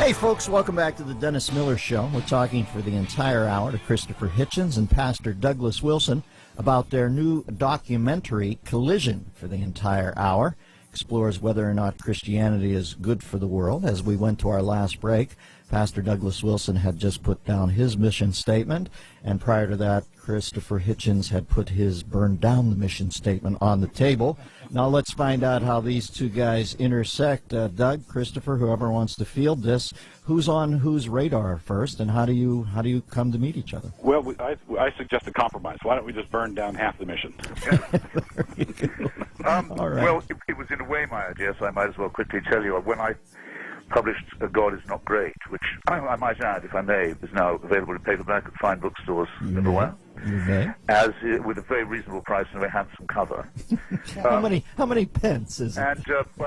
Hey, folks, welcome back to the Dennis Miller Show. We're talking for the entire hour to Christopher Hitchens and Pastor Douglas Wilson about their new documentary, Collision, for the entire hour. Explores whether or not Christianity is good for the world. As we went to our last break, Pastor Douglas Wilson had just put down his mission statement, and prior to that, Christopher Hitchens had put his burn down the mission statement on the table. Now let's find out how these two guys intersect. Doug, Christopher, whoever wants to field this, who's on whose radar first, and how do you come to meet each other? Well, I suggest a compromise. Why don't we just burn down half the mission? All right. Well, it was in a way my idea, so I might as well quickly tell you. When I published God Is Not Great, which I might add, if I may, is now available in paperback at fine bookstores everywhere. With a very reasonable price and a very handsome cover. How many pence is it? And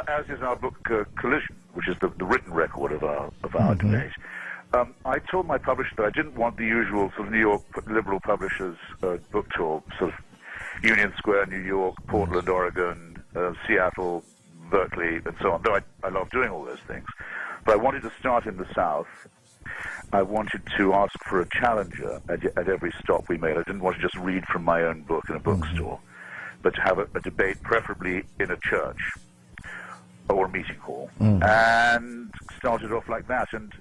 as is our book Collision, which is the written record of our debate. I told my publisher that I didn't want the usual sort of New York liberal publishers book tour, sort of Union Square, New York, Portland, Oregon, Seattle, Berkeley, and so on. Though I love doing all those things, but I wanted to start in the South. I wanted to ask for a challenger at every stop we made. I didn't want to just read from my own book in a bookstore, but to have a debate, preferably in a church or a meeting hall, and started off like that. And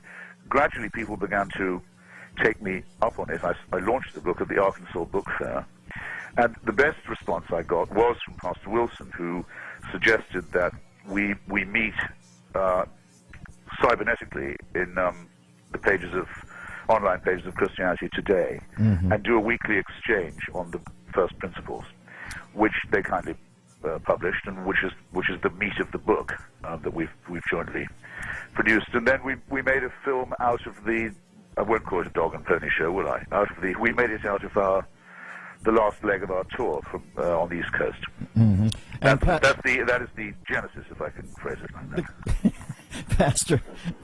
gradually people began to take me up on it. I launched the book at the Arkansas Book Fair, and the best response I got was from Pastor Wilson, who suggested that we meet cybernetically in the online pages of Christianity Today, and do a weekly exchange on the first principles, which they kindly published, and which is the meat of the book that we've jointly produced. And then we made a film out of I won't call it a dog and pony show, will I? We made it out of the last leg of our tour from on the East Coast. That is the genesis, if I can phrase it like that.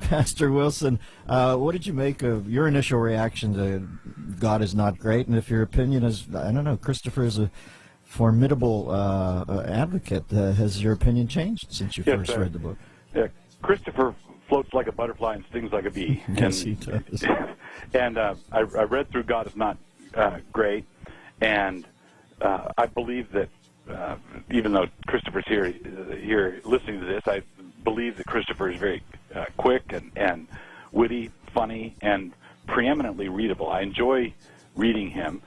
Pastor Wilson, what did you make of your initial reaction to God Is Not Great? And if your opinion is, I don't know, Christopher is a formidable advocate. Has your opinion changed since you first read the book? Yeah, Christopher floats like a butterfly and stings like a bee. Yes, he does. And I read through God Is Not Great, and I believe that even though Christopher's here listening to this, I believe that Christopher is very quick and witty, funny, and preeminently readable. I enjoy reading him.